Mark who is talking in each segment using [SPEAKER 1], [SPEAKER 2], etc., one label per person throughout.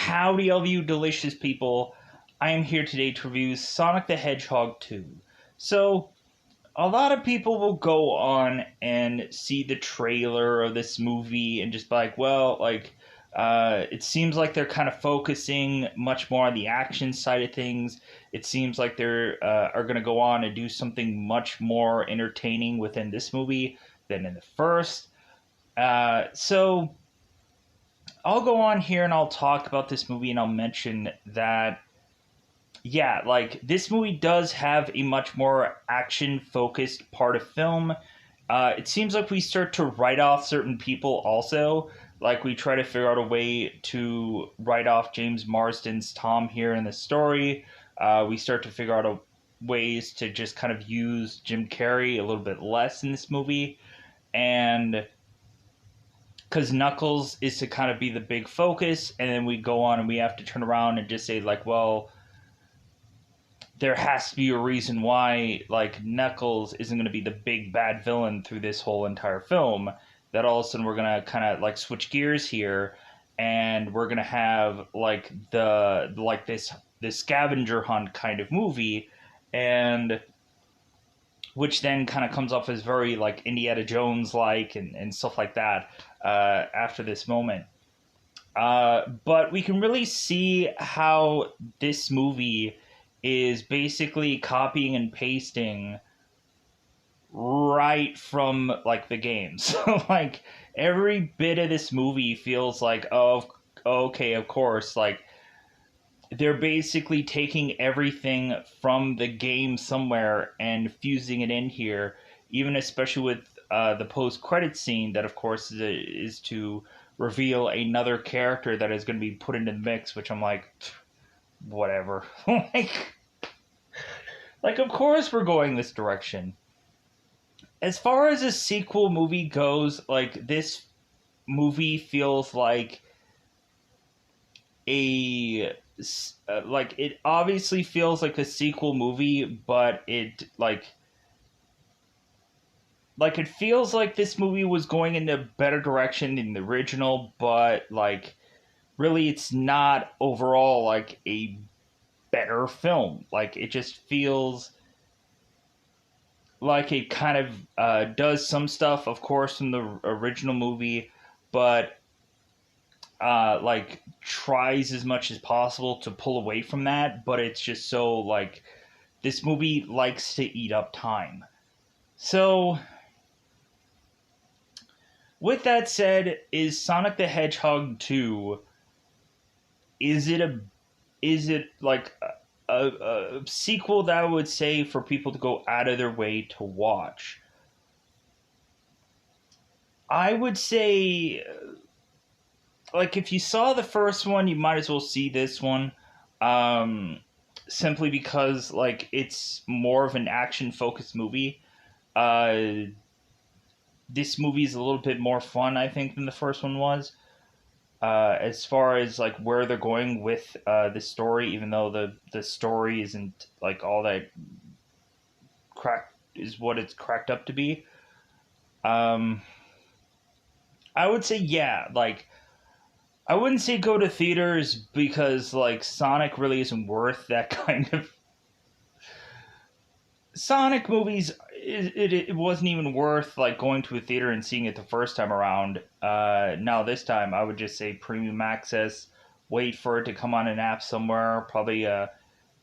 [SPEAKER 1] Howdy, all of you delicious people. I am here today to review Sonic the Hedgehog 2. So, a lot of people will go on and see the trailer of this movie and just be like, it seems like they're kind of focusing much more on the action side of things. It seems like they're are going to go on and do something much more entertaining within this movie than in the first. So I'll go on here and I'll talk about this movie and I'll mention that, yeah, like this movie does have a much more action focused part of film. It seems like we start to write off certain people also. Like we try to figure out a way to write off James Marsden's Tom here in the story. We start to figure out ways to just kind of use Jim Carrey a little bit less in this movie. And because Knuckles is to kind of be the big focus, and then we go on and we have to turn around and just say, like, well, there has to be a reason why, like, Knuckles isn't going to be the big bad villain through this whole entire film. That all of a sudden we're going to kind of, like, switch gears here, and we're going to have, like, this scavenger hunt kind of movie, and which then kind of comes off as very, like, Indiana Jones-like and stuff like that after this moment. But we can really see how this movie is basically copying and pasting right from, like, the games. So, like, every bit of this movie feels like, oh, okay, of course, like, they're basically taking everything from the game somewhere and fusing it in here, even especially with the post-credit scene that, of course, is to reveal another character that is going to be put into the mix, which I'm like, whatever. like, of course we're going this direction. As far as a sequel movie goes, like, this movie feels like it obviously feels like a sequel movie, but it it feels like this movie was going in a better direction than the original, but like really it's not overall like a better film. Like it just feels like it kind of does some stuff, of course, from the original movie, but like tries as much as possible to pull away from that, but it's just so like this movie likes to eat up time. So with that said, is Sonic the Hedgehog 2, is it like a sequel that I would say for people to go out of their way to watch? I would say, like, if you saw the first one, you might as well see this one. Simply because, like, it's more of an action-focused movie. This movie is a little bit more fun, I think, than the first one was. As far as, like, where they're going with the story, even though the story isn't, like, all that cracked is what it's cracked up to be. I would say, yeah, like, I wouldn't say go to theaters because, like, Sonic really isn't worth that kind of... Sonic movies, it wasn't even worth, like, going to a theater and seeing it the first time around. Now, this time, I would just say premium access, wait for it to come on an app somewhere, probably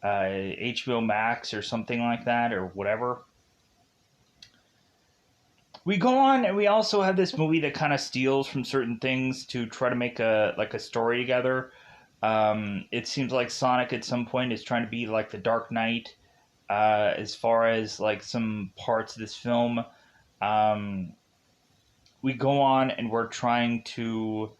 [SPEAKER 1] HBO Max or something like that, or whatever. We go on, and we also have this movie that kind of steals from certain things to try to make a story together. It seems like Sonic at some point is trying to be like the Dark Knight, as far as like some parts of this film. We go on, and we're trying to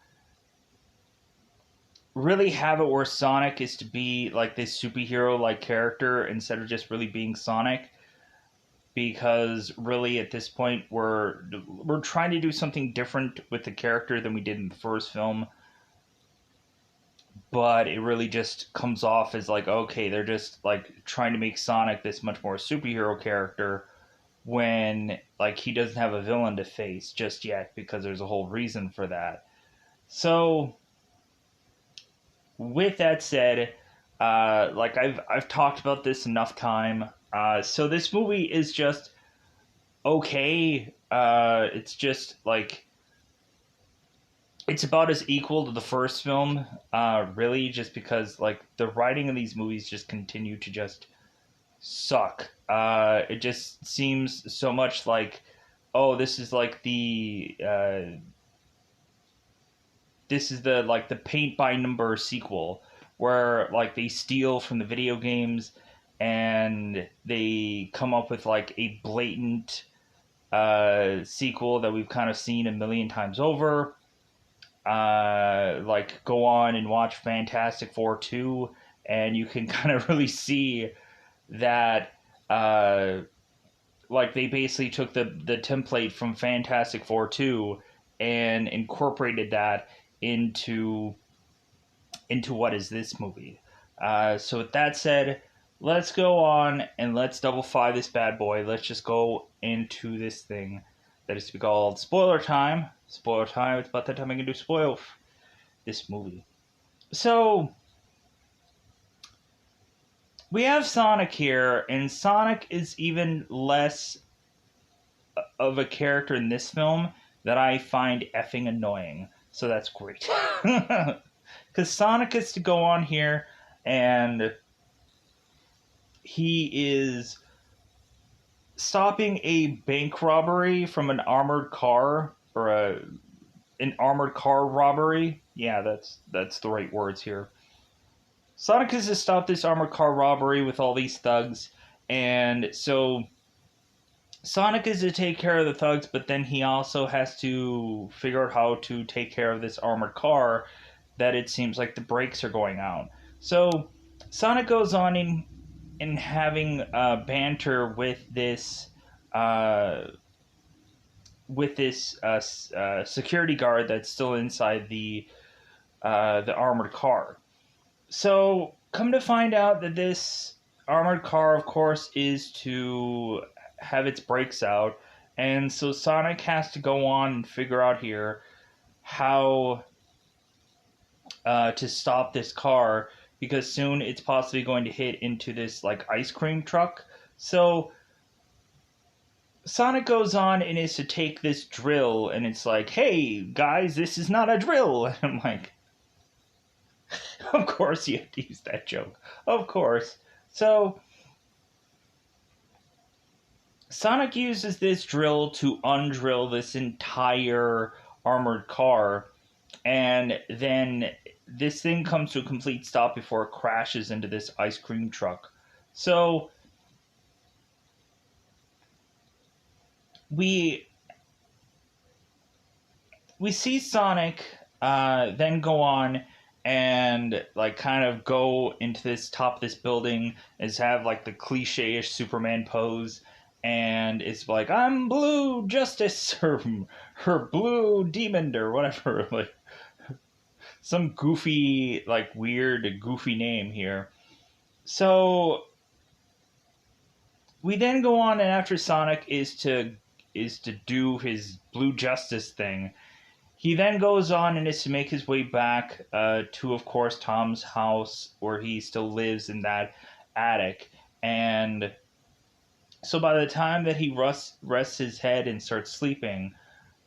[SPEAKER 1] really have it where Sonic is to be like this superhero like character instead of just really being Sonic. Because really at this point we're trying to do something different with the character than we did in the first film, but it really just comes off as like, okay, they're just like trying to make Sonic this much more superhero character when like he doesn't have a villain to face just yet, because there's a whole reason for that. So with that said, like I've talked about this enough time. So this movie is just okay. It's just like it's about as equal to the first film, really, just because like the writing in these movies just continue to just suck. It just seems so much like, oh, this is the like the paint by number sequel where like they steal from the video games and they come up with like a blatant sequel that we've kind of seen a million times over. Like go on and watch Fantastic Four 2 and you can kind of really see that uh, like they basically took the template from Fantastic Four 2 and incorporated that into what is this movie. So with that said, let's go on and let's double five this bad boy. Let's just go into this thing that is to be called spoiler time. Spoiler time. It's about that time I can do spoil this movie. So we have Sonic here, and Sonic is even less of a character in this film that I find effing annoying. So that's great. Because Sonic is to go on here, and he is stopping a bank robbery from an armored car, or an armored car robbery. Yeah, that's the right words here. Sonic has to stop this armored car robbery with all these thugs, and so Sonic is to take care of the thugs, but then he also has to figure out how to take care of this armored car that it seems like the brakes are going out. So Sonic goes on in having banter with this security guard that's still inside the armored car. So come to find out that this armored car, of course, is to have its brakes out, and so Sonic has to go on and figure out here how to stop this car, because soon it's possibly going to hit into this like ice cream truck. So Sonic goes on and is to take this drill, and it's like, hey guys, this is not a drill. And I'm like, of course you have to use that joke, of course. So Sonic uses this drill to undrill this entire armored car, and then this thing comes to a complete stop before it crashes into this ice cream truck. So we see Sonic then go on and like kind of go into this top of this building, is have like the cliche-ish Superman pose, and it's like, I'm Blue Justice, or Blue Demon, or whatever, like some goofy, like weird goofy name here. So we then go on, and after Sonic is to do his Blue Justice thing, he then goes on and is to make his way back to, of course, Tom's house, where he still lives in that attic. And so by the time that he rests his head and starts sleeping,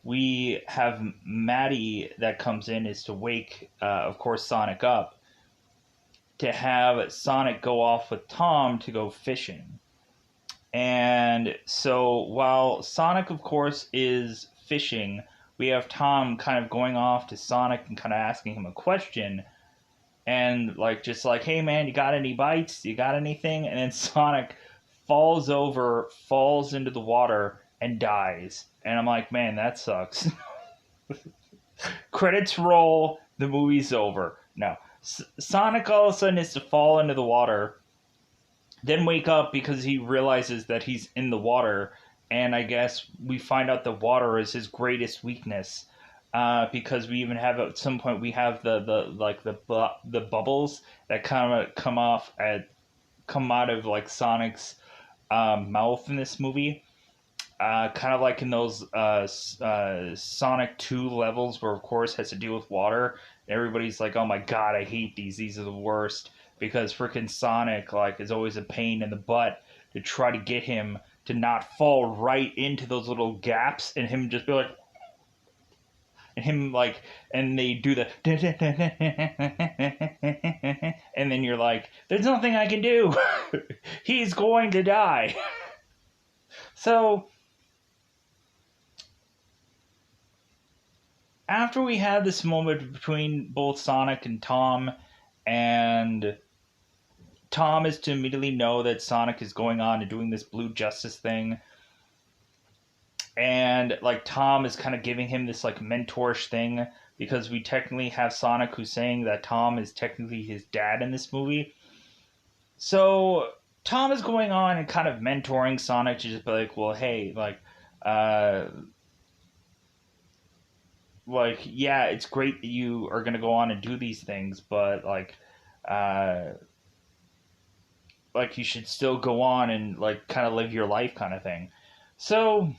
[SPEAKER 1] we have Maddie that comes in is to wake, of course, Sonic up, to have Sonic go off with Tom to go fishing. And so while Sonic, of course, is fishing, we have Tom kind of going off to Sonic and kind of asking him a question, and like just like, hey man, you got any bites? You got anything? And then Sonic falls over, falls into the water, and dies. And I'm like, man, that sucks. Credits roll, the movie's over. No. Sonic all of a sudden is to fall into the water, then wake up because he realizes that he's in the water, and I guess we find out the water is his greatest weakness, because we even have at some point we have the bubbles that kind of come out of like Sonic's mouth in this movie, kind of like in those Sonic 2 levels where of course has to deal with water, Everybody's like, oh my god, I hate these. These are the worst. Because freaking Sonic, like, is always a pain in the butt to try to get him to not fall right into those little gaps and him just be like, and him like, and they do the, and then you're like, there's nothing I can do. He's going to die. So, after we have this moment between both Sonic and Tom, and Tom is to immediately know that Sonic is going on and doing this Blue Justice thing, and like Tom is kind of giving him this like mentorish thing, because we technically have Sonic who's saying that Tom is technically his dad in this movie. So Tom is going on and kind of mentoring Sonic to just be like, well, hey, yeah, it's great that you are gonna go on and do these things, but like you should still go on and like kind of live your life, kind of thing. So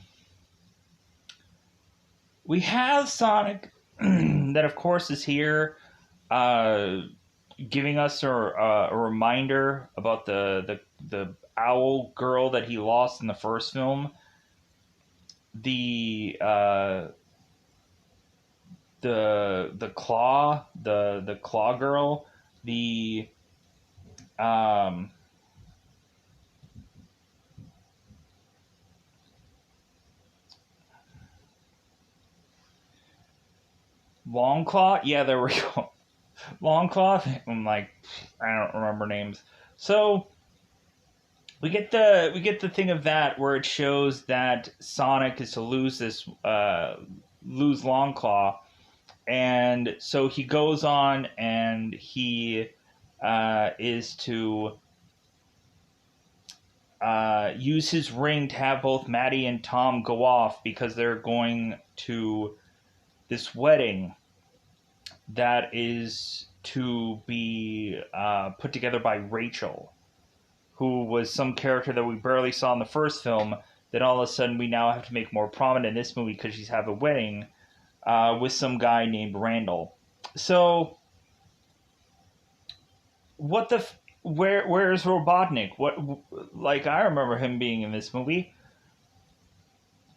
[SPEAKER 1] we have Sonic that of course is here, uh, giving us a reminder about the owl girl that he lost in the first film. The the claw girl, the um long claw. Yeah, there we go. Longcloth. I'm like, I don't remember names. So we get the thing of that where it shows that Sonic is to lose this lose Longclaw, and so he goes on and he is to use his ring to have both Maddie and Tom go off because they're going to this wedding that is to be put together by Rachel, who was some character that we barely saw in the first film, that all of a sudden we now have to make more prominent in this movie because she's having a wedding with some guy named Randall. So, what the... where's Robotnik? What, like, I remember him being in this movie.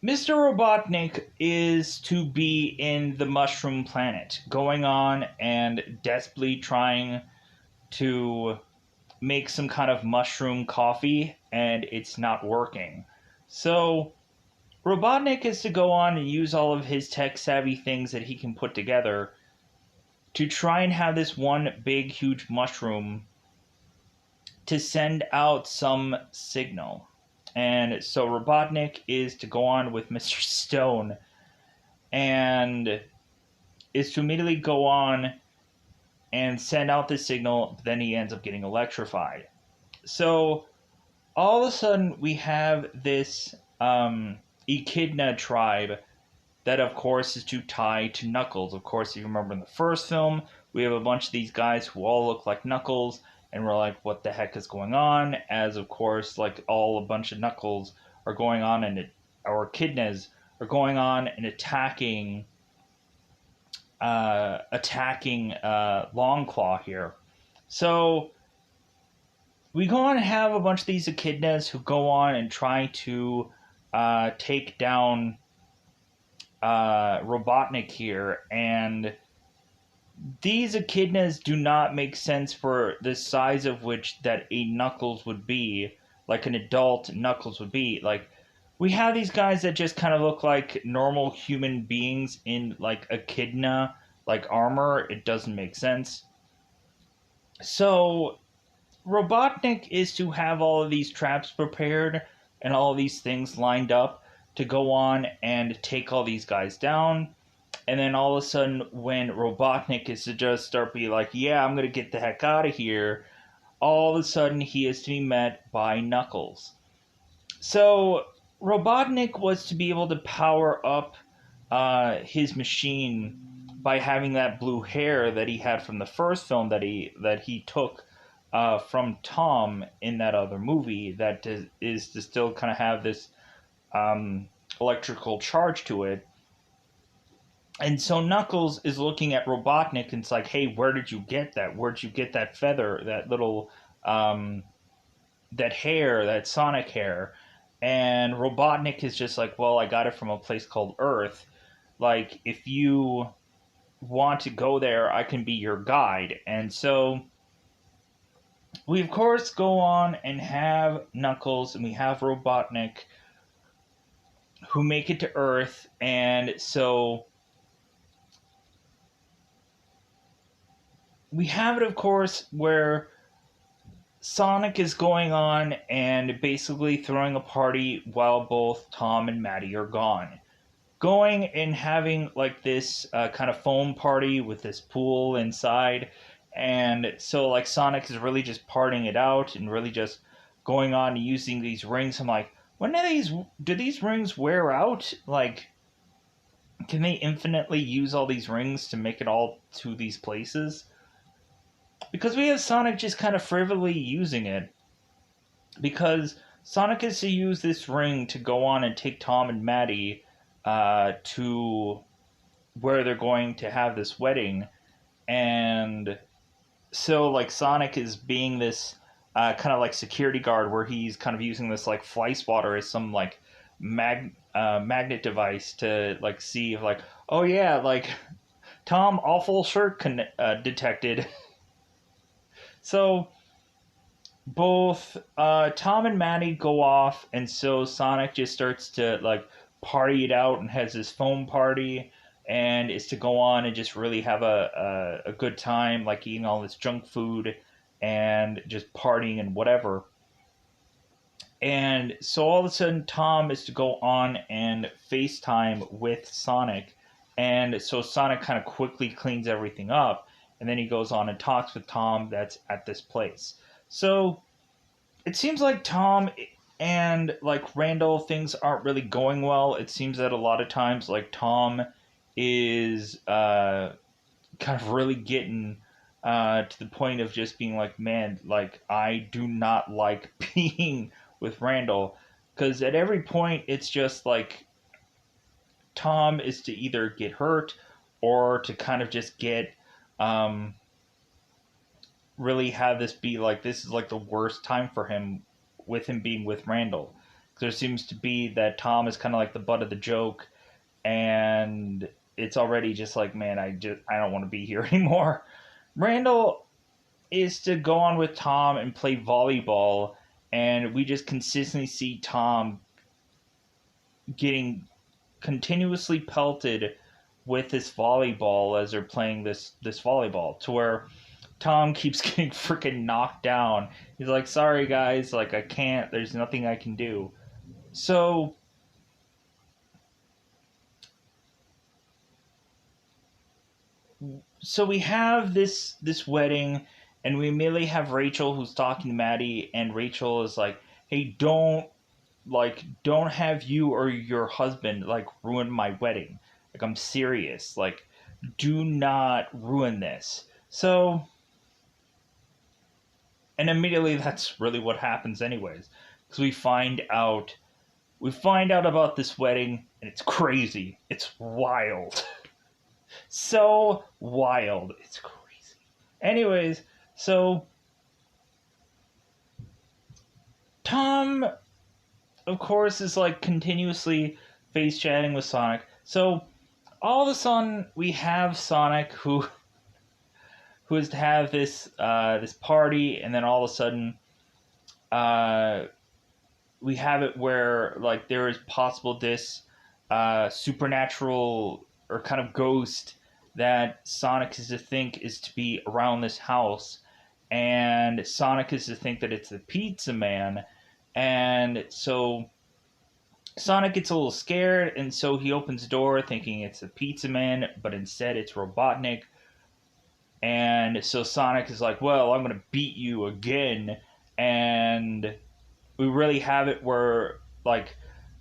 [SPEAKER 1] Mr. Robotnik is to be in the Mushroom Planet, going on and desperately trying to make some kind of mushroom coffee, and it's not working. So, Robotnik is to go on and use all of his tech-savvy things that he can put together to try and have this one big, huge mushroom to send out some signal. And so Robotnik is to go on with Mr. Stone and is to immediately go on and send out the signal, but then he ends up getting electrified. So all of a sudden we have this Echidna tribe that of course is to tie to Knuckles. Of course, if you remember in the first film, we have a bunch of these guys who all look like Knuckles, and we're like, what the heck is going on? As of course, like a bunch of Knuckles are going on, and our Echidnas are going on and attacking Longclaw here. So we go on and have a bunch of these Echidnas who go on and try to take down Robotnik here, and these echidnas do not make sense for the size of which that a Knuckles would be, like an adult Knuckles would be. Like, we have these guys that just kind of look like normal human beings in like echidna like armor. It doesn't make sense. So Robotnik is to have all of these traps prepared and all of these things lined up to go on and take all these guys down. And then all of a sudden, when Robotnik is to just start being like, yeah, I'm going to get the heck out of here, all of a sudden he is to be met by Knuckles. So Robotnik was to be able to power up his machine by having that blue hair that he had from the first film that he took from Tom in that other movie, that is to still kind of have this electrical charge to it. And so Knuckles is looking at Robotnik and it's like, hey, where did you get that? Where'd you get that feather, that little, that hair, that Sonic hair? And Robotnik is just like, well, I got it from a place called Earth. Like, if you want to go there, I can be your guide. And so we, of course, go on and have Knuckles and we have Robotnik who make it to Earth. And so we have it, of course, where Sonic is going on and basically throwing a party while both Tom and Maddie are gone. Going and having like this kind of foam party with this pool inside. And so, like, Sonic is really just partying it out and really just going on and using these rings. I'm like, do these rings wear out? Like, can they infinitely use all these rings to make it all to these places? Because we have Sonic just kind of frivolous using it. Because Sonic is to use this ring to go on and take Tom and Maddie to where they're going to have this wedding. And so, like, Sonic is being this kind of like security guard where he's kind of using this like fly spotter as some like magnet device to like see if like, oh yeah, like Tom awful shirt detected. So both Tom and Maddie go off, and so Sonic just starts to like party it out and has this foam party, and is to go on and just really have a good time, like eating all this junk food and just partying and whatever. And so all of a sudden, Tom is to go on and FaceTime with Sonic, and so Sonic kind of quickly cleans everything up, and then he goes on and talks with Tom that's at this place. So it seems like Tom and like Randall, things aren't really going well. It seems that a lot of times like Tom is kind of really getting to the point of just being like, man, like I do not like being with Randall, because at every point it's just like Tom is to either get hurt or to kind of just get um, really have this be like this is like the worst time for him with him being with Randall. There seems to be that Tom is kind of like the butt of the joke, and it's already just like, man, I don't want to be here anymore. Randall is to go on with Tom and play volleyball, and we just consistently see Tom getting continuously pelted with this volleyball as they're playing this volleyball, to where Tom keeps getting freaking knocked down. He's like, sorry guys, like I can't, there's nothing I can do. So we have this wedding, and we immediately have Rachel who's talking to Maddie, and Rachel is like, hey, don't have you or your husband like ruin my wedding. Like, I'm serious. Like, do not ruin this. So, and immediately that's really what happens anyways, because we find out about this wedding, and it's crazy. It's wild. So wild. It's crazy. Anyways, so Tom, of course, is like continuously face chatting with Sonic. So all of a sudden, we have Sonic who is to have this party, and then all of a sudden, we have it where like there is possible this supernatural or kind of ghost that Sonic is to think is to be around this house, and Sonic is to think that it's the Pizza Man, and so Sonic gets a little scared, and so he opens the door thinking it's the Pizza Man, but instead it's Robotnik. And so Sonic is like, well, I'm going to beat you again. And we really have it where, like,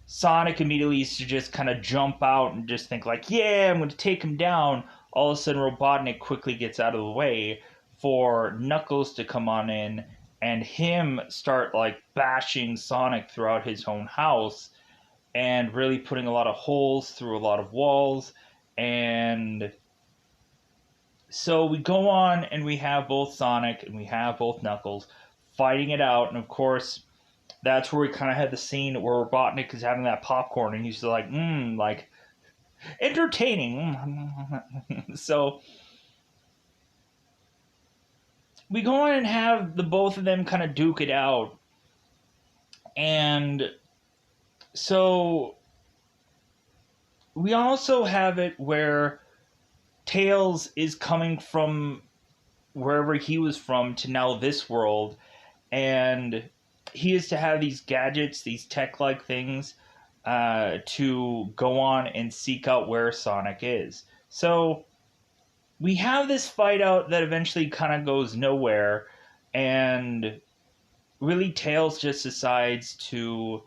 [SPEAKER 1] Sonic immediately used to just kind of jump out and just think, like, yeah, I'm going to take him down. All of a sudden, Robotnik quickly gets out of the way for Knuckles to come on in and him start, like, bashing Sonic throughout his own house and really putting a lot of holes through a lot of walls. And so we go on and we have both Sonic and we have both Knuckles fighting it out. And of course, that's where we kind of had the scene where Robotnik is having that popcorn and he's like, like, entertaining. So we go on and have the both of them kind of duke it out. And so we also have it where Tails is coming from wherever he was from to now this world, and he is to have these gadgets, these tech-like things, to go on and seek out where Sonic is. So we have this fight out that eventually kind of goes nowhere, and really Tails just decides to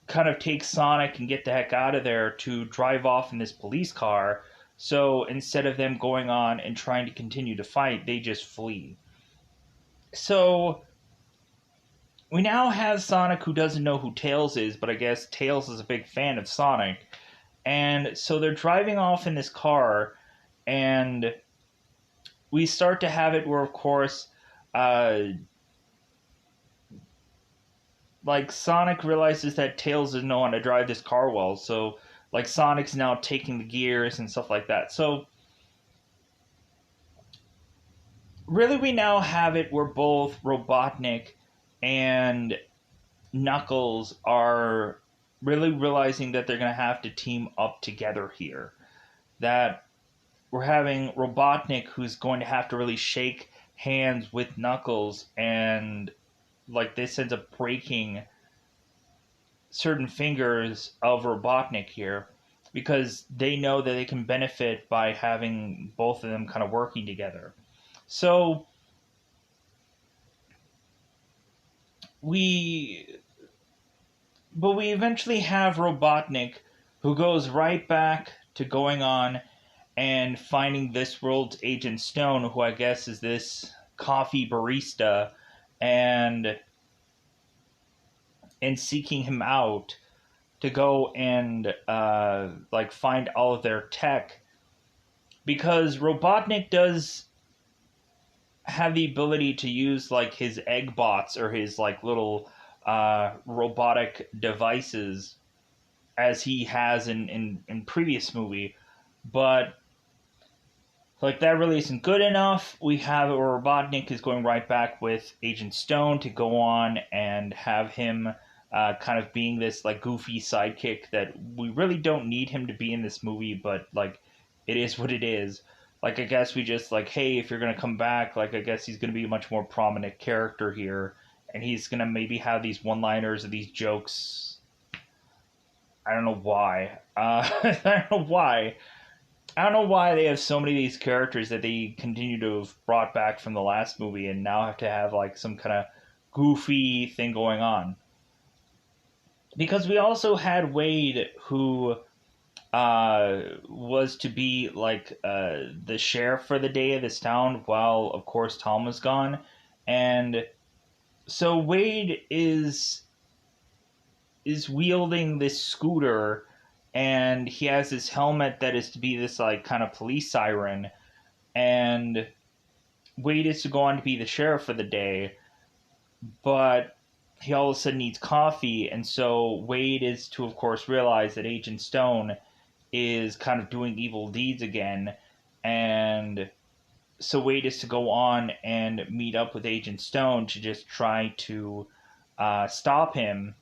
[SPEAKER 1] kind of take Sonic and get the heck out of there to drive off in this police car. So instead of them going on and trying to continue to fight, they just flee. So we now have Sonic who doesn't know who Tails is, but I guess Tails is a big fan of Sonic. And so they're driving off in this car, and we start to have it where, of course, like Sonic realizes that Tails doesn't know how to drive this car well, so like Sonic's now taking the gears and stuff like that. So really we now have it where both Robotnik and Knuckles are really realizing that they're going to have to team up together here. That we're having Robotnik who's going to have to really shake hands with Knuckles, and like this ends up breaking certain fingers of Robotnik here because they know that they can benefit by having both of them kind of working together. So we eventually have Robotnik who goes right back to going on and finding this world's Agent Stone, who I guess is this coffee barista, and seeking him out to go and like find all of their tech, because Robotnik does have the ability to use like his egg bots or his like little robotic devices as he has in previous movie, but like that really isn't good enough. We have it where Robotnik is going right back with Agent Stone to go on and have him kind of being this like goofy sidekick that we really don't need him to be in this movie, but like it is what it is. Like I guess we just like, hey, if you're gonna come back, like I guess he's gonna be a much more prominent character here, and he's gonna maybe have these one-liners or these jokes. I don't know why. I don't know why. I don't know why they have so many of these characters that they continue to have brought back from the last movie and now have to have like some kind of goofy thing going on. Because we also had Wade, who was to be like the sheriff for the day of this town while, of course, Tom was gone. And so Wade is wielding this scooter, and he has this helmet that is to be this like kind of police siren, and Wade is to go on to be the sheriff for the day, but he all of a sudden needs coffee, and so Wade is to of course realize that Agent Stone is kind of doing evil deeds again, and so Wade is to go on and meet up with Agent Stone to just try to stop him,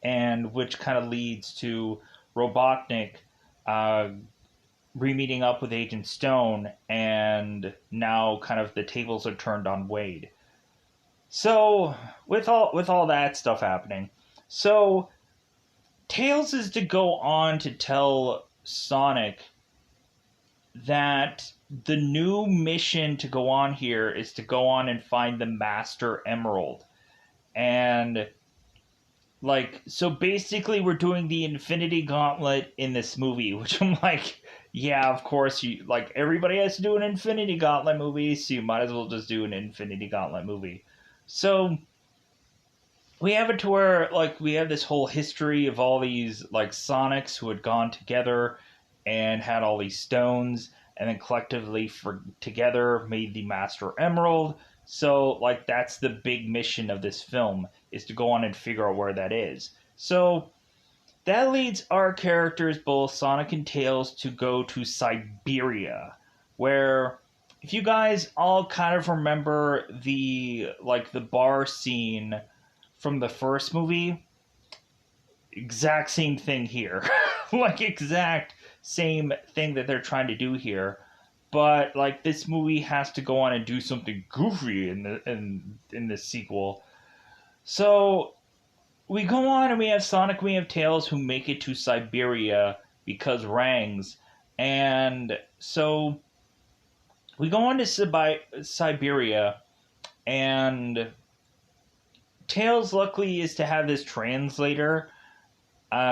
[SPEAKER 1] and which kind of leads to Robotnik re-meeting up with Agent Stone, and now kind of the tables are turned on Wade. So with all that stuff happening, so Tails is to go on to tell Sonic that the new mission to go on here is to go on and find the Master Emerald. And like, so basically we're doing the Infinity Gauntlet in this movie, which I'm like, yeah, of course, you like everybody has to do an Infinity Gauntlet movie, so you might as well just do an Infinity Gauntlet movie. So we have it to where like we have this whole history of all these like Sonics who had gone together and had all these stones, and then collectively for together made the Master Emerald. So like that's the big mission of this film, is to go on and figure out where that is. So that leads our characters, both Sonic and Tails, to go to Siberia, where if you guys all kind of remember the bar scene from the first movie, exact same thing here. Like exact same thing that they're trying to do here. But like this movie has to go on and do something goofy in the sequel. So we go on and we have Sonic, we have Tails who make it to Siberia because Rangs. And so we go on to Siberia, and Tails luckily is to have this translator,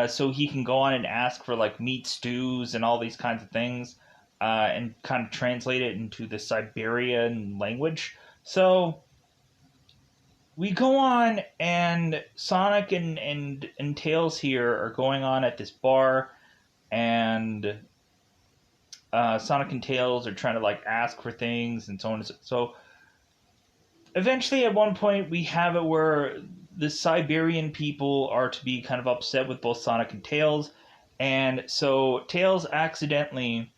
[SPEAKER 1] so he can go on and ask for like meat stews and all these kinds of things, and kind of translate it into the Siberian language. So we go on, and Sonic and Tails here are going on at this bar, and Sonic and Tails are trying to like ask for things and so on and so. Eventually, at one point, we have it where the Siberian people are to be kind of upset with both Sonic and Tails, and so Tails accidentally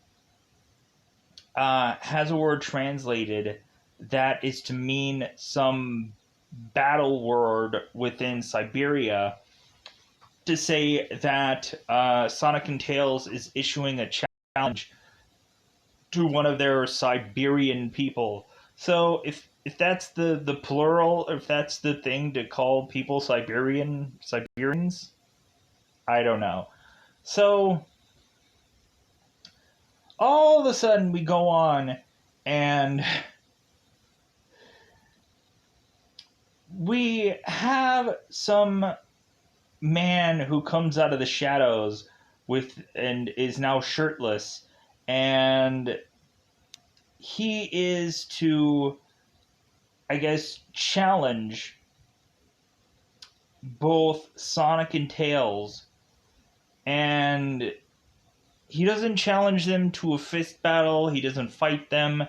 [SPEAKER 1] has a word translated that is to mean some battle word within Siberia, to say that Sonic and Tails is issuing a challenge to one of their Siberian people. So if that's the plural, if that's the thing to call people Siberians, I don't know. So all of a sudden we go on, and we have some man who comes out of the shadows with and is now shirtless, and he is to, I guess, challenge both Sonic and Tails, and he doesn't challenge them to a fist battle, he doesn't fight them,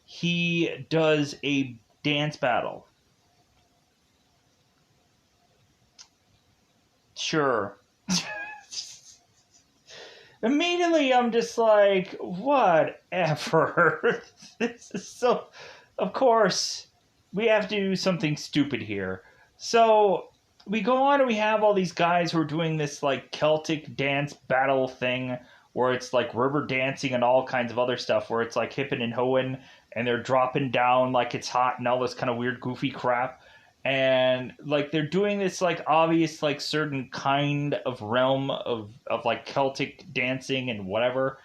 [SPEAKER 1] he does a dance battle. Sure. Immediately I'm just like, whatever. This is so. Of course, we have to do something stupid here. So we go on and we have all these guys who are doing this like Celtic dance battle thing, where it's like river dancing and all kinds of other stuff, where it's like hippin' and hoeing, and they're dropping down like it's hot and all this kind of weird goofy crap. And like they're doing this like obvious like certain kind of realm of like Celtic dancing and whatever,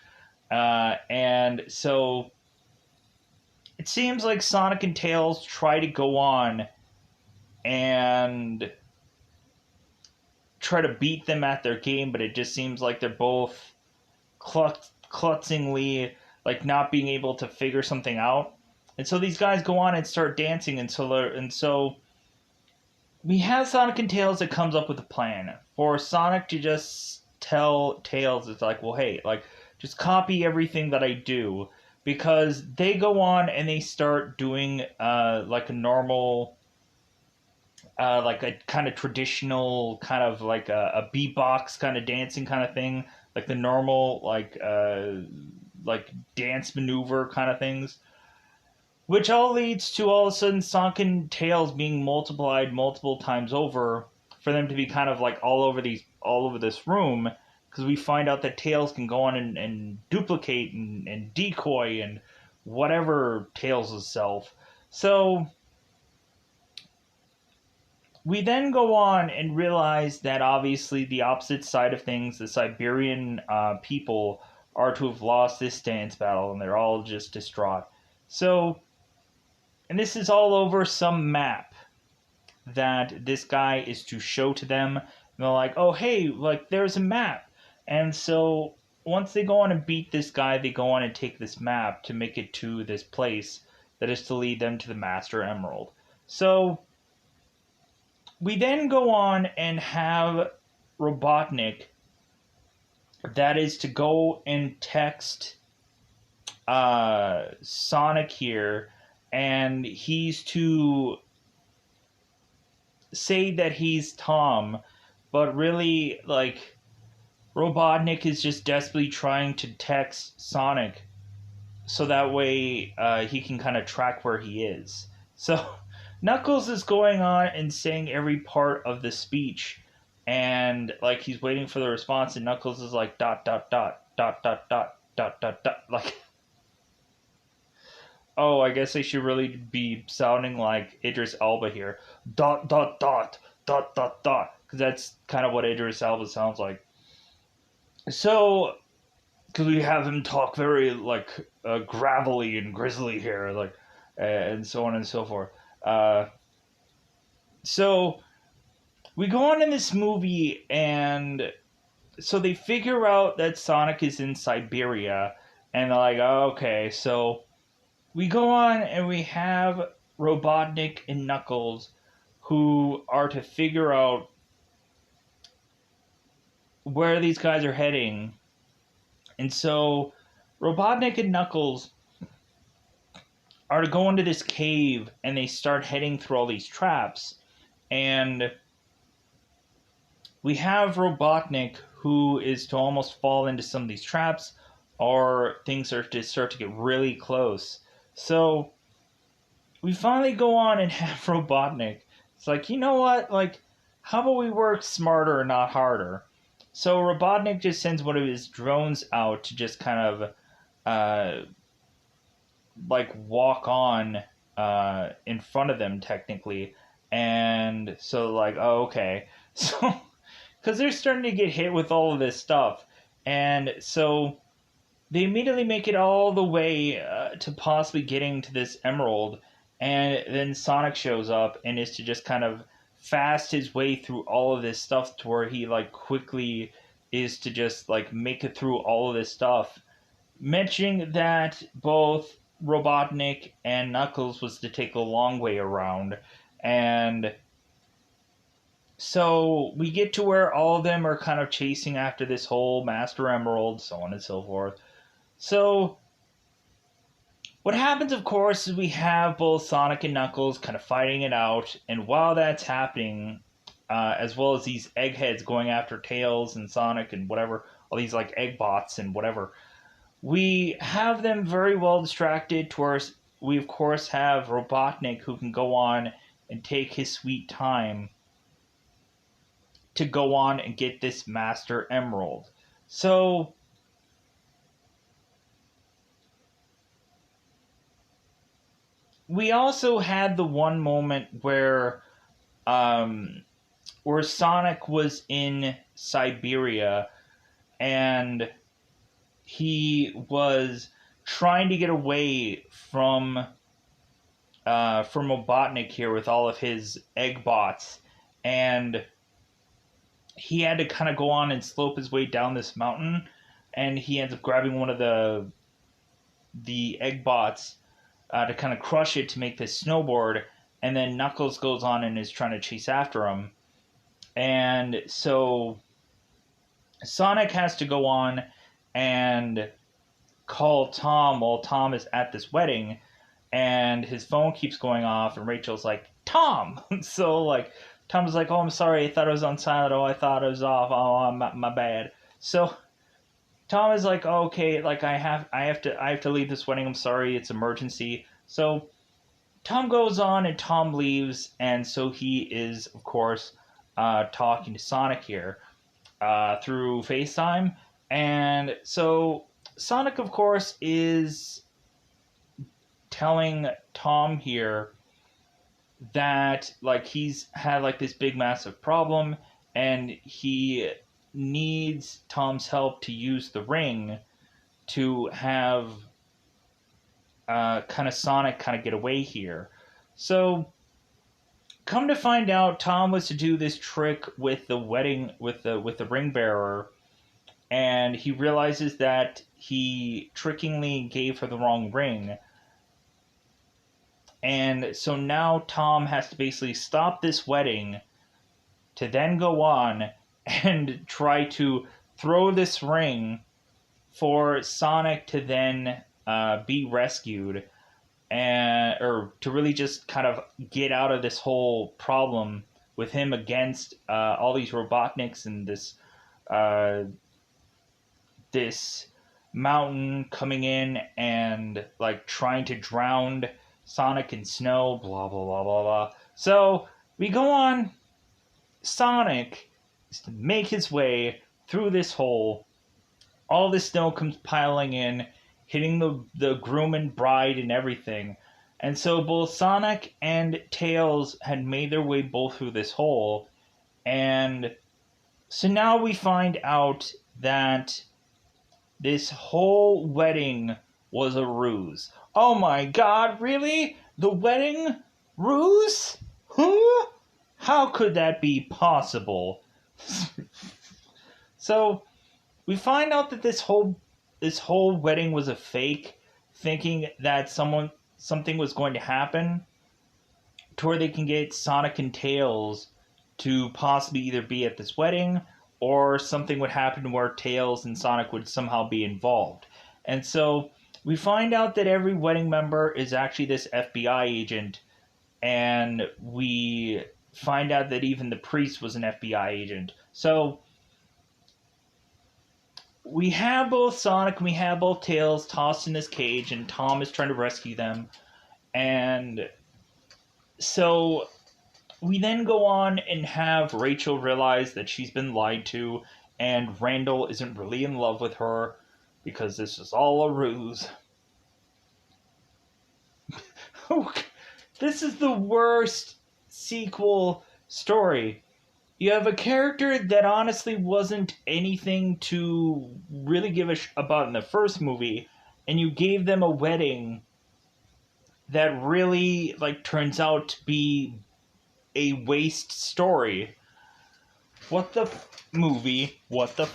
[SPEAKER 1] and so it seems like Sonic and Tails try to go on and try to beat them at their game, but it just seems like they're both klutzingly like not being able to figure something out. And so these guys go on and start dancing, and so we have Sonic and Tails that comes up with a plan for Sonic to just tell Tails, it's like, well, hey, like, just copy everything that I do, because they go on and they start doing like a normal, like a kind of traditional, kind of like a beatbox kind of dancing kind of thing, like the normal like dance maneuver kind of things. Which all leads to all of a sudden Sonic and Tails being multiplied multiple times over, for them to be kind of like all over this room, because we find out that Tails can go on and duplicate and decoy and whatever Tails' self. So we then go on and realize that obviously the opposite side of things, the Siberian people, are to have lost this dance battle, and they're all just distraught. So, and this is all over some map that this guy is to show to them. And they're like, oh, hey, like, there's a map. And so once they go on and beat this guy, they go on and take this map to make it to this place that is to lead them to the Master Emerald. So We then go on and have Robotnik, that is to go and text Sonic here, and he's to say that he's Tom, but really, like, Robotnik is just desperately trying to text Sonic so that way he can kind of track where he is. So Knuckles is going on and saying every part of the speech, and like he's waiting for the response, and Knuckles is like dot dot dot dot dot dot dot dot dot, like, oh, I guess I should really be sounding like Idris Elba here. Dot dot dot dot dot dot, because that's kind of what Idris Elba sounds like. So, because we have him talk very like gravelly and grisly here, like, and so on and so forth. So we go on in this movie, and so they figure out that Sonic is in Siberia, and they're like, oh, okay, so we go on and we have Robotnik and Knuckles who are to figure out where these guys are heading. And so Robotnik and Knuckles are to go into this cave, and they start heading through all these traps. And we have Robotnik who is to almost fall into some of these traps, or things are to start to get really close. So we finally go on and have Robotnik. It's like, you know what? Like, how about we work smarter, not harder? So Robotnik just sends one of his drones out to just kind of like walk on in front of them technically. And so like, oh, okay. So because they're starting to get hit with all of this stuff. And so they immediately make it all the way to possibly getting to this emerald, and then Sonic shows up and is to just kind of fast his way through all of this stuff to where he like quickly is to just like make it through all of this stuff, mentioning that both Robotnik and Knuckles was to take a long way around. And so we get to where all of them are kind of chasing after this whole Master Emerald, so on and so forth. So what happens, of course, is we have both Sonic and Knuckles kind of fighting it out, and while that's happening, as well as these eggheads going after Tails and Sonic and whatever, all these like egg bots and whatever, we have them very well distracted. Towards we of course have Robotnik, who can go on and take his sweet time to go on and get this Master Emerald. So we also had the one moment where Sonic was in Siberia, and he was trying to get away from Robotnik here with all of his egg bots, and he had to kind of go on and slope his way down this mountain, and he ends up grabbing one of the egg bots to kind of crush it to make this snowboard, and then Knuckles goes on and is trying to chase after him. And so Sonic has to go on and call Tom while Tom is at this wedding, and his phone keeps going off, and Rachel's like, Tom! So, like, Tom's like, oh, I'm sorry, I thought it was on silent, oh, I thought it was off, oh, my bad. So Tom is like, oh, okay, like, I have to leave this wedding, I'm sorry, it's emergency. So Tom goes on, and Tom leaves, and so he is, of course, talking to Sonic here through FaceTime. And so Sonic, of course, is telling Tom here that like he's had like this big massive problem, and he needs Tom's help to use the ring to have kind of Sonic kind of get away here. So come to find out, Tom was to do this trick with the wedding with the ring bearer, and he realizes that he trickingly gave her the wrong ring. And so now Tom has to basically stop this wedding to then go on and try to throw this ring for Sonic to then be rescued, and or to really just kind of get out of this whole problem with him against all these Robotniks and uh, this mountain coming in and like trying to drown Sonic in snow, blah blah blah blah blah. So we go on. Sonic is to make his way through this hole. All this snow comes piling in, hitting the groom and bride and everything. And so both Sonic and Tails had made their way both through this hole. And so now we find out that this whole wedding was a ruse. Oh my god, really? The wedding? Ruse? Huh? How could that be possible? So we find out that this whole wedding was a fake, thinking that something was going to happen to where they can get Sonic and Tails to possibly either be at this wedding, or something would happen where Tails and Sonic would somehow be involved. And so we find out that every wedding member is actually this FBI agent, and we find out that even the priest was an FBI agent. So we have both Sonic and we have both Tails tossed in this cage, and Tom is trying to rescue them. And so we then go on and have Rachel realize that she's been lied to, and Randall isn't really in love with her because this is all a ruse. This is the worst sequel story. You have a character that honestly wasn't anything to really give about in the first movie, and you gave them a wedding that really turns out to be a waste story. What the movie? What the?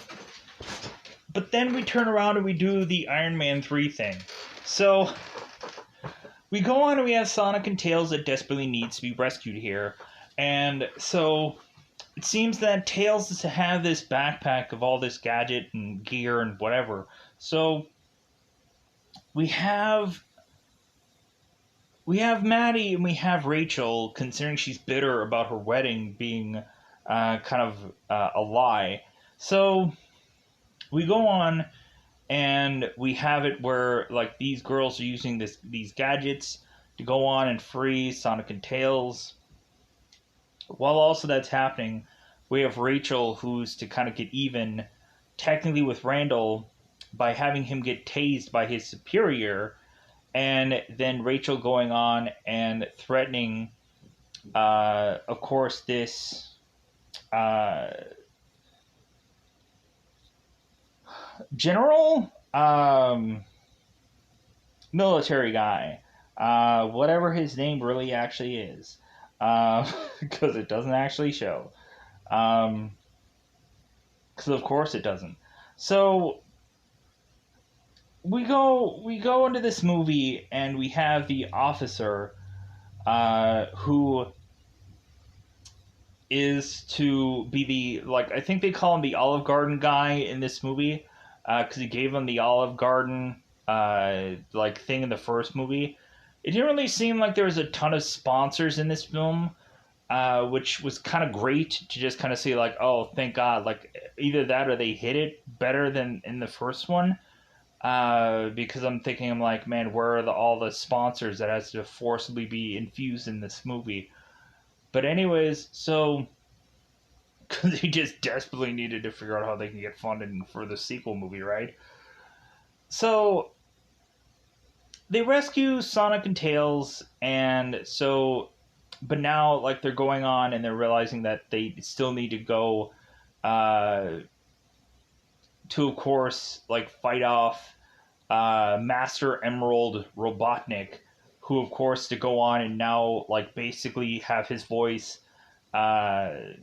[SPEAKER 1] But then we turn around and we do the Iron Man 3 thing. So we go on and we have Sonic and Tails that desperately needs to be rescued here. And so it seems that Tails is to have this backpack of all this gadget and gear and whatever. So we have Maddie and we have Rachel, considering she's bitter about her wedding being a lie. So we go on and we have it where these girls are using these gadgets to go on and free Sonic and Tails. While also that's happening, we have Rachel who's to kind of get even technically with Randall by having him get tased by his superior, and then Rachel going on and threatening, of course, this general, military guy, whatever his name really actually is, because it doesn't actually show, because of course it doesn't. So we go into this movie and we have the officer, who is to be the, I think they call him the Olive Garden guy in this movie, because he gave him the Olive Garden thing in the first movie. It didn't really seem like there was a ton of sponsors in this film, which was kind of great to just kind of see oh, thank God, either that or they hit it better than in the first one. Because I'm thinking, man, where are all the sponsors that has to forcibly be infused in this movie? But anyways, so because they just desperately needed to figure out how they can get funded for the sequel movie, right? So they rescue Sonic and Tails, and so, but now they're going on and they're realizing that they still need to go to, of course, fight off Master Emerald Robotnik, who, of course, to go on and now, basically have his voice, God,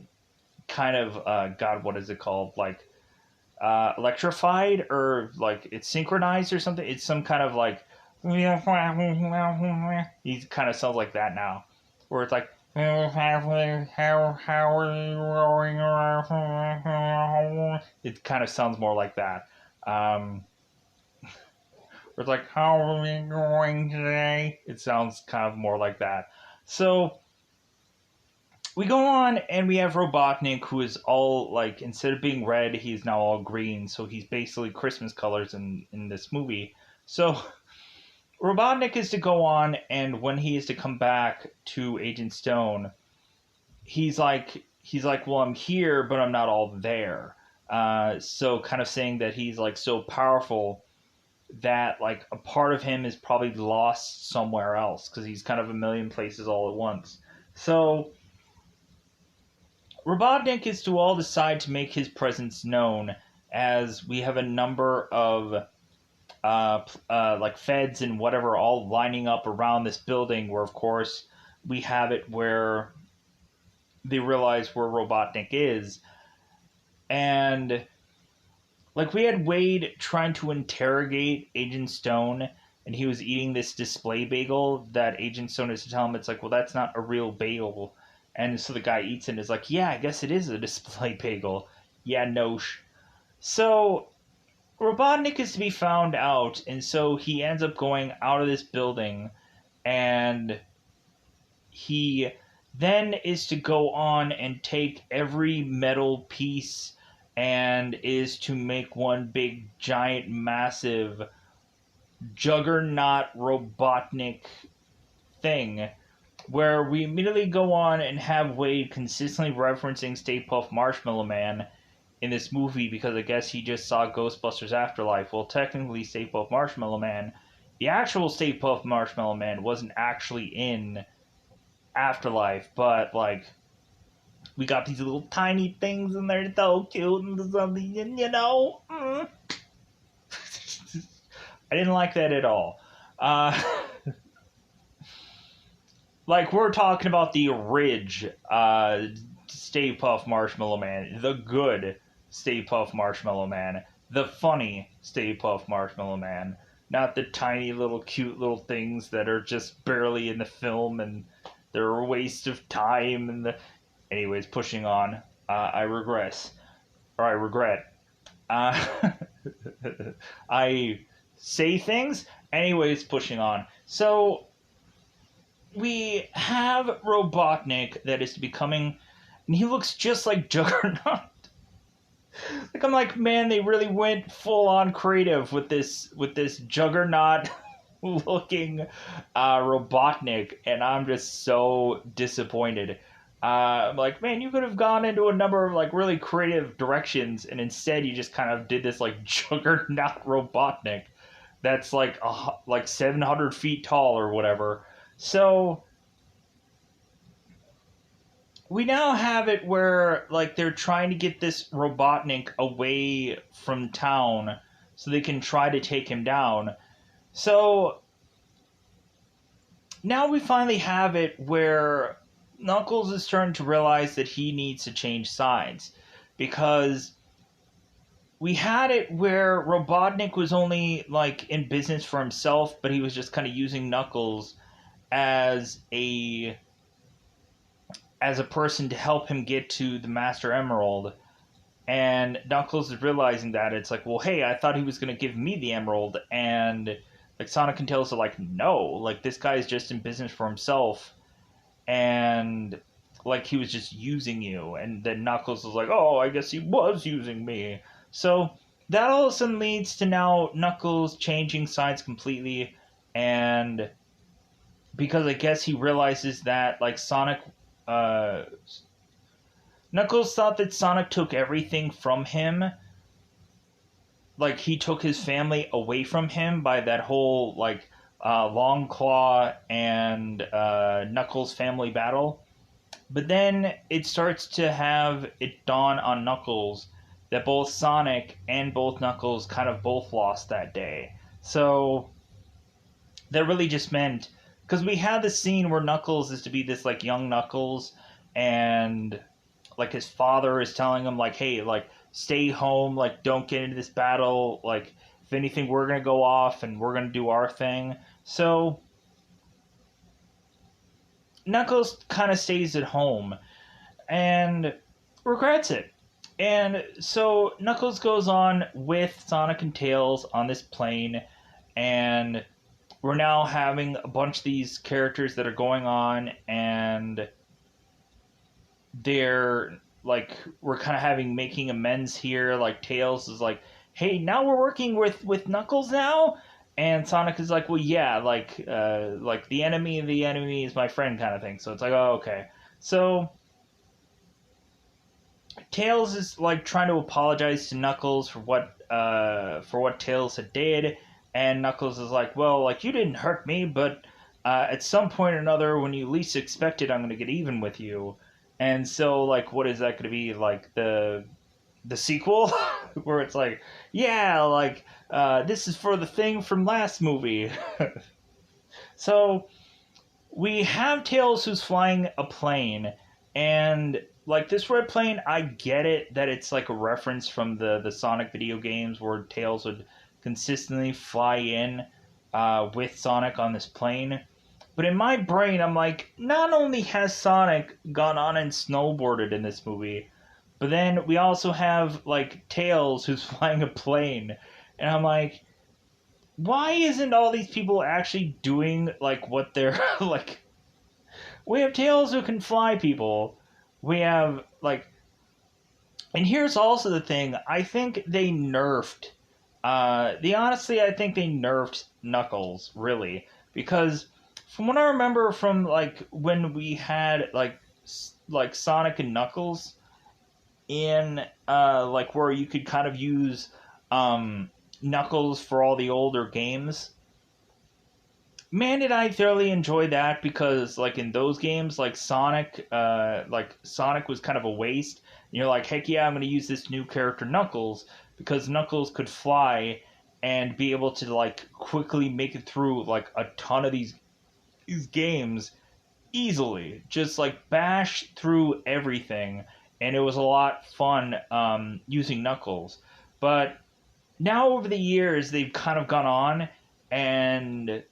[SPEAKER 1] what is it called? Electrified, or, it's synchronized or something? It's some kind of, he kind of sounds like that now, where it's How are you going around? It kind of sounds more like that. It's like, how are we going today? It sounds kind of more like that. So we go on and we have Robotnik, who is all like, instead of being red, he's now all green. So he's basically Christmas colors in this movie. So Robotnik is to go on, and when he is to come back to Agent Stone, he's like, well, I'm here, but I'm not all there. So kind of saying that he's like so powerful that like a part of him is probably lost somewhere else because he's kind of a million places all at once. So Robotnik is to all decide to make his presence known, as we have a number of like feds and whatever all lining up around this building, where of course we have it where they realize where Robotnik is. And like we had Wade trying to interrogate Agent Stone, and he was eating this display bagel that Agent Stone is to tell him, it's like, well, that's not a real bagel. And so the guy eats it and is like, yeah, I guess it is a display bagel. Yeah, no. So Robotnik is to be found out, and so he ends up going out of this building, and he then is to go on and take every metal piece and is to make one big, giant, massive juggernaut Robotnik thing, where we immediately go on and have Wade consistently referencing Stay Puft Marshmallow Man in this movie because I guess he just saw Ghostbusters Afterlife. Well, technically, Stay Puft Marshmallow Man, the actual Stay Puft Marshmallow Man, wasn't actually in Afterlife, but like we got these little tiny things and they're so cute and something, and you know, I didn't like that at all. Like we're talking about the Ridge Stay Puft Marshmallow Man, the good Stay Puft Marshmallow Man, the funny Stay Puft Marshmallow Man, not the tiny little cute little things that are just barely in the film and they're a waste of time. And anyways, pushing on. I regress, or I regret. Uh, I say things. Anyways, pushing on. So we have Robotnik that is becoming, and he looks just like Juggernaut. Like I'm like, man, they really went full on creative with this Juggernaut looking Robotnik, and I'm just so disappointed. I'm like, man, you could have gone into a number of like really creative directions, and instead you just kind of did this like Juggernaut Robotnik that's like 700 feet tall or whatever. So we now have it where like they're trying to get this Robotnik away from town so they can try to take him down. So now we finally have it where Knuckles is starting to realize that he needs to change sides, because we had it where Robotnik was only like in business for himself, but he was just kind of using Knuckles as a person to help him get to the Master Emerald. And Knuckles is realizing that it's like, well, hey, I thought he was going to give me the Emerald. And like Sonic and Tails are like, no, like this guy is just in business for himself. And like he was just using you. And then Knuckles was like, oh, I guess he was using me. So that all of a sudden leads to now Knuckles changing sides completely. And because I guess he realizes that like Knuckles thought that Sonic took everything from him. Like he took his family away from him by that whole like Long Claw and Knuckles family battle. But then it starts to have it dawn on Knuckles that both Sonic and both Knuckles kind of both lost that day. So that really just meant, because we had the scene where Knuckles is to be this like young Knuckles, and like his father is telling him like, hey, like stay home, like don't get into this battle, like if anything we're gonna go off and we're gonna do our thing. So Knuckles kind of stays at home and regrets it. And so Knuckles goes on with Sonic and Tails on this plane, and we're now having a bunch of these characters that are going on, and they're like, we're kind of having making amends here. Like Tails is like, hey, now we're working with Knuckles now, and Sonic is like, well, yeah, like the enemy of the enemy is my friend kind of thing. So it's like, oh, okay. So Tails is like trying to apologize to Knuckles for what Tails had did, and Knuckles is like, well, like, you didn't hurt me, but at some point or another, when you least expect it, I'm going to get even with you. And so, like, what is that going to be, like the sequel, where it's like, yeah, like, this is for the thing from last movie. So we have Tails who's flying a plane, and like this red plane, I get it that it's like a reference from the Sonic video games where Tails would consistently fly in with Sonic on this plane. But in my brain, I'm like, not only has Sonic gone on and snowboarded in this movie, but then we also have like Tails who's flying a plane, and I'm like, why isn't all these people actually doing like what they're like? We have Tails who can fly people. We have like, and here's also the thing. I think they nerfed. I think they nerfed Knuckles really, because from what I remember from like when we had like Sonic and Knuckles in like where you could kind of use Knuckles for all the older games. Man, did I thoroughly enjoy that, because like in those games, like Sonic was kind of a waste. And you're like, heck yeah, I'm going to use this new character Knuckles, because Knuckles could fly and be able to like quickly make it through like a ton of these games easily, just like bash through everything, and it was a lot fun using Knuckles. But now over the years, they've kind of gone on and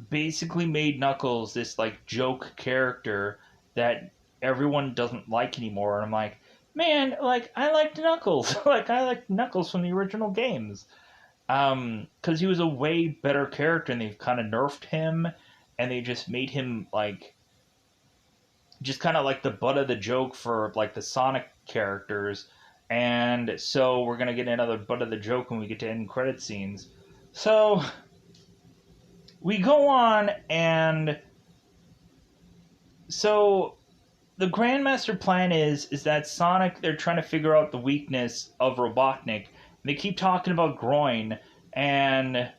[SPEAKER 1] basically made Knuckles this like joke character that everyone doesn't like anymore. And I'm like, man, like I liked Knuckles, like I liked Knuckles from the original games, because he was a way better character, and they've kind of nerfed him, and they just made him like just kind of like the butt of the joke for like the Sonic characters. And so we're gonna get another butt of the joke when we get to end credit scenes. So we go on, and so the Grandmaster plan is that Sonic, they're trying to figure out the weakness of Robotnik. They keep talking about groin, and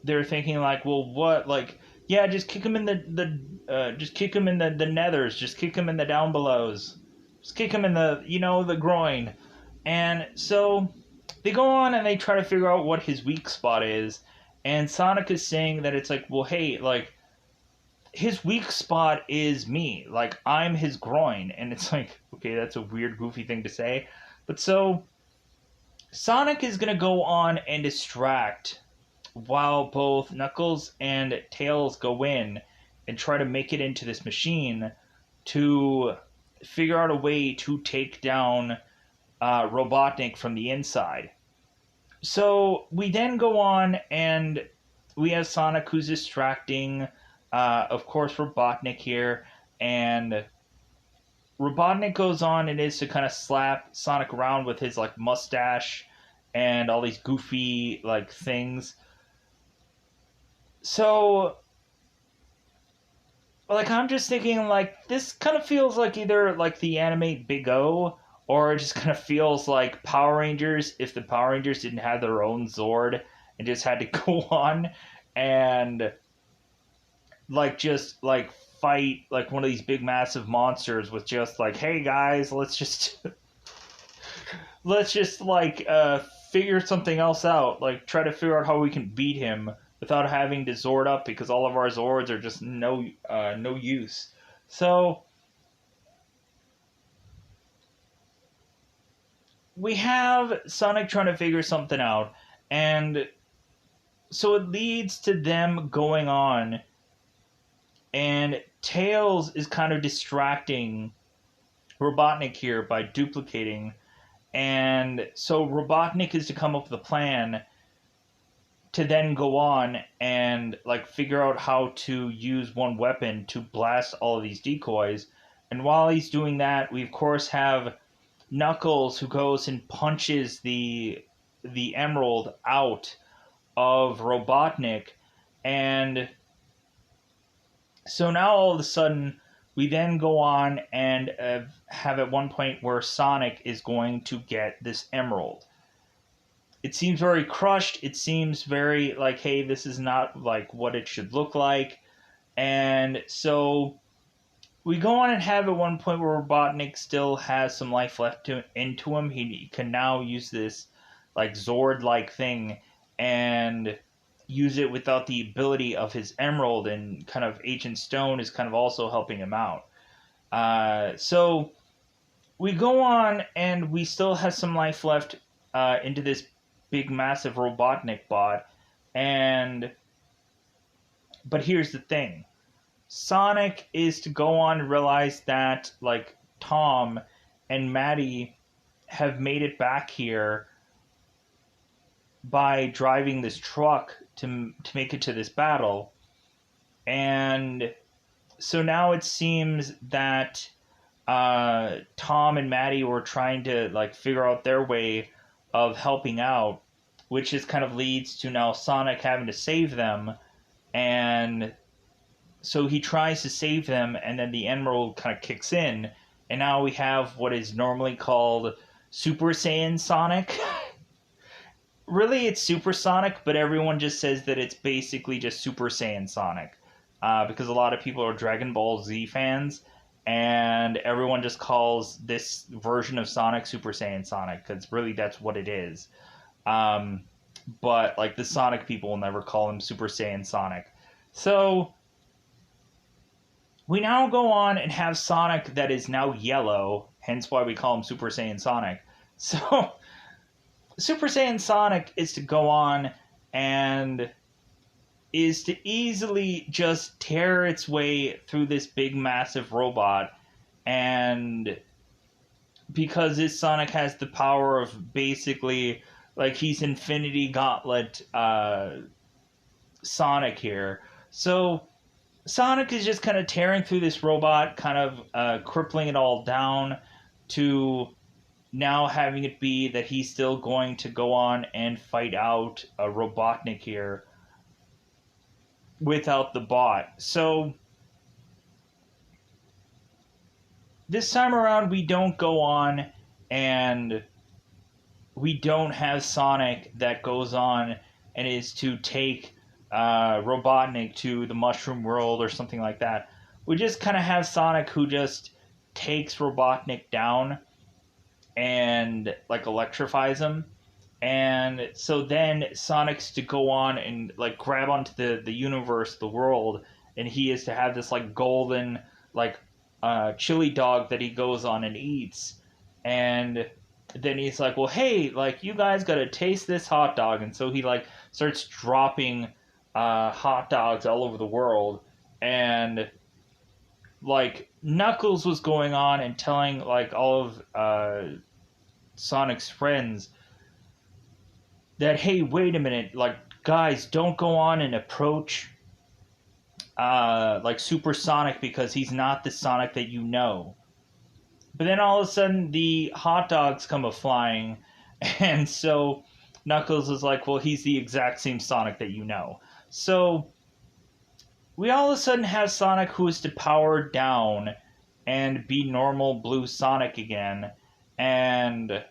[SPEAKER 1] they're thinking like, well, what, like, yeah, just kick him in just kick him in the nethers, just kick him in the down belows, just kick him in the the groin. And so they go on and they try to figure out what his weak spot is, and Sonic is saying that it's like, well, hey, like, his weak spot is me. Like, I'm his groin. And it's like, okay, that's a weird, goofy thing to say. But so, Sonic is going to go on and distract while both Knuckles and Tails go in and try to make it into this machine to figure out a way to take down Robotnik from the inside. So we then go on and we have Sonic who's distracting, of course, Robotnik here, and Robotnik goes on and is to kind of slap Sonic around with his like mustache and all these goofy like things. So like I'm just thinking like this kind of feels like either like the anime Big O, or it just kind of feels like Power Rangers if the Power Rangers didn't have their own Zord and just had to go on and like just like fight like one of these big massive monsters with just like, hey guys, let's just like figure something else out, like try to figure out how we can beat him without having to Zord up, because all of our Zords are just no use. So we have Sonic trying to figure something out, and so it leads to them going on And Tails is kind of distracting Robotnik here by duplicating. And so Robotnik is to come up with a plan to then go on and like figure out how to use one weapon to blast all of these decoys. And while he's doing that, we of course have Knuckles, who goes and punches the emerald out of Robotnik. And so now all of a sudden we then go on and have at one point where Sonic is going to get this emerald. It seems very crushed. It seems very like, hey, this is not like what it should look like. And so we go on and have at one point where Robotnik still has some life left into him. He can now use this like Zord-like thing and use it without the ability of his emerald, and kind of Agent Stone is kind of also helping him out. So we go on and we still have some life left into this big massive Robotnik bot, but here's the thing. Sonic is to go on and realize that like Tom and Maddie have made it back here by driving this truck to make it to this battle. And so now it seems that Tom and Maddie were trying to like figure out their way of helping out, which just kind of leads to now Sonic having to save them. And so he tries to save them, and then the emerald kind of kicks in, and now we have what is normally called Super Saiyan Sonic. Really, it's Super Sonic, but everyone just says that it's basically just Super Saiyan Sonic, because a lot of people are Dragon Ball Z fans, and everyone just calls this version of Sonic Super Saiyan Sonic, because really that's what it is. But like the Sonic people will never call him Super Saiyan Sonic. So we now go on and have Sonic that is now yellow, hence why we call him Super Saiyan Sonic. So Super Saiyan Sonic is to go on and is to easily just tear its way through this big massive robot, and because this Sonic has the power of basically like he's Infinity Gauntlet Sonic here. So Sonic is just kind of tearing through this robot, kind of crippling it all down, to now having it be that he's still going to go on and fight out a Robotnik here without the bot. So this time around we don't go on and we don't have Sonic that goes on and is to take Robotnik to the Mushroom World or something like that. We just kind of have Sonic who just takes Robotnik down and like electrifies him. And so then Sonic's to go on and like grab onto the universe, the world, and he is to have this like golden like chili dog that he goes on and eats. And then he's like, well, hey, like you guys gotta taste this hot dog. And so he like starts dropping hot dogs all over the world. And like Knuckles was going on and telling like all of Sonic's friends that, hey, wait a minute, like guys, don't go on and approach like Super Sonic, because he's not the Sonic that you know. But then all of a sudden the hot dogs come a-flying, and so Knuckles is like, well, he's the exact same Sonic that you know. So we all of a sudden have Sonic who is to power down and be normal blue Sonic again. And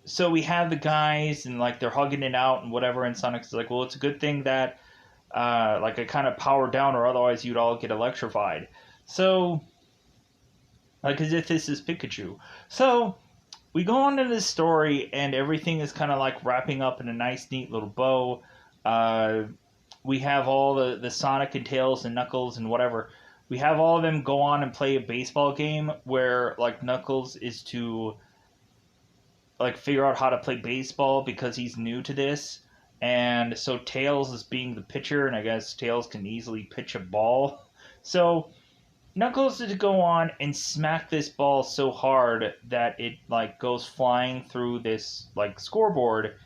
[SPEAKER 1] so we have the guys and like they're hugging it out and whatever, and Sonic's like, well, it's a good thing that like I kind of powered down, or otherwise you'd all get electrified. So like as if this is Pikachu. So we go on to this story, and everything is kind of like wrapping up in a nice, neat little bow. We have all the Sonic and Tails and Knuckles and whatever. We have all of them go on and play a baseball game where like Knuckles is to like figure out how to play baseball because he's new to this. and so Tails is being the pitcher, and I guess Tails can easily pitch a ball. So Knuckles is to go on and smack this ball so hard that it like goes flying through this like scoreboard,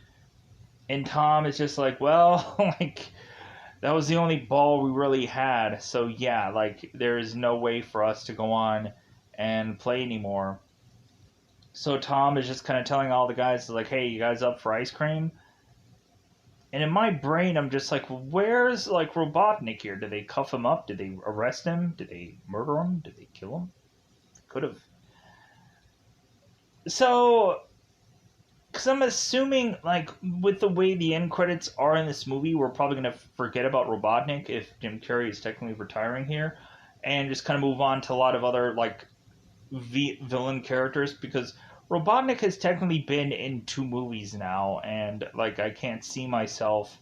[SPEAKER 1] and Tom is just like, well, like that was the only ball we really had. So yeah, like there is no way for us to go on and play anymore. So Tom is just kind of telling all the guys like, hey, you guys up for ice cream? And in my brain, I'm just like, where's like Robotnik here? Did they cuff him up? Did they arrest him? Did they murder him? Did they kill him? Could have. So, because I'm assuming, like, with the way the end credits are in this movie, we're probably going to forget about Robotnik if Jim Carrey is technically retiring here, and just kind of move on to a lot of other, like, villain characters, because Robotnik has technically been in 2 movies now, and, like, I can't see myself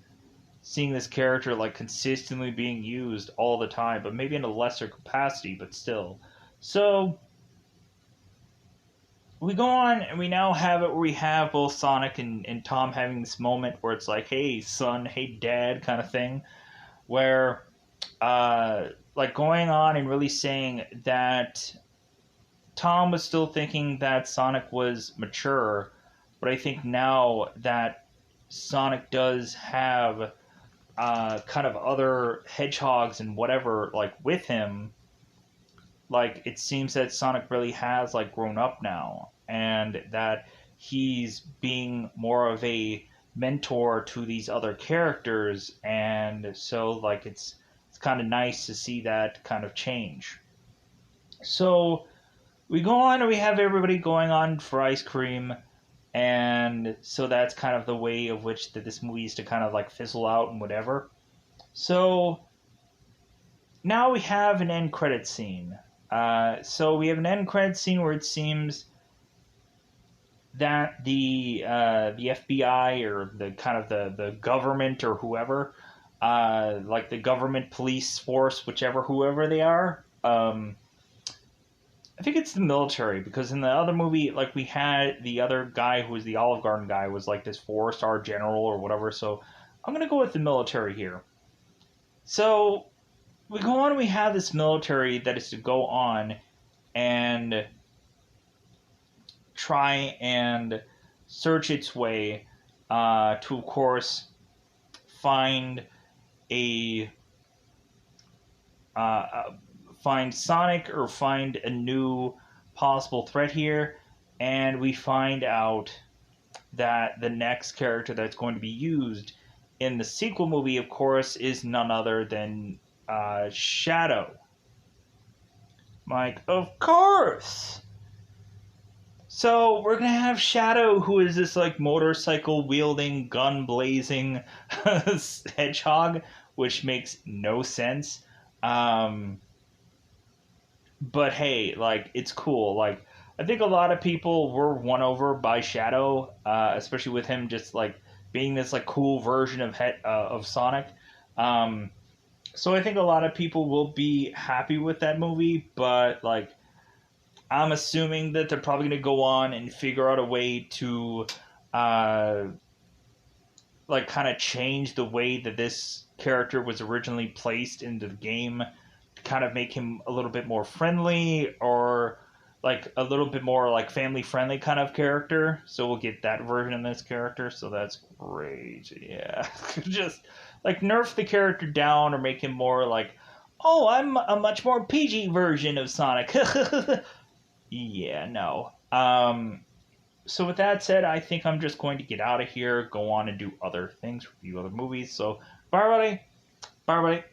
[SPEAKER 1] seeing this character, like, consistently being used all the time, but maybe in a lesser capacity, but still. So, we go on and we now have it where we have both Sonic and Tom having this moment where it's like, hey, son, hey, dad, kind of thing, where, like, going on and really saying that Tom was still thinking that Sonic was mature, but I think now that Sonic does have kind of other hedgehogs and whatever, like, with him, like, it seems that Sonic really has, like, grown up now, and that he's being more of a mentor to these other characters, and so, like, it's kind of nice to see that kind of change. So, we go on and we have everybody going on for ice cream, and so that's kind of the way of which that this movie is to kind of, like, fizzle out and whatever. So, now we have an end credit scene. So we have an end credit scene where it seems that the FBI or the kind of the government or whoever, like the government police force, whoever they are. I think it's the military, because in the other movie, like, we had the other guy who was the Olive Garden guy was like this 4-star general or whatever. So I'm gonna go with the military here. So we go on and we have this military that is to go on and try and search its way to, of course, find a find Sonic or find a new possible threat here, and we find out that the next character that's going to be used in the sequel movie, of course, is none other than Shadow. Like, of course! So, we're gonna have Shadow, who is this, like, motorcycle-wielding, gun-blazing hedgehog, which makes no sense. But hey, like, it's cool. Like, I think a lot of people were won over by Shadow, especially with him just, like, being this, like, cool version of Sonic. So I think a lot of people will be happy with that movie, but, like, I'm assuming that they're probably going to go on and figure out a way to, like, kind of change the way that this character was originally placed into the game to kind of make him a little bit more friendly, or, like, a little bit more, like, family-friendly kind of character. So we'll get that version of this character, so that's great. Yeah. Just, like, nerf the character down or make him more like, oh, I'm a much more PG version of Sonic. Yeah, no. So with that said, I think I'm just going to get out of here, go on and do other things, review other movies. So, bye, everybody. Bye, everybody.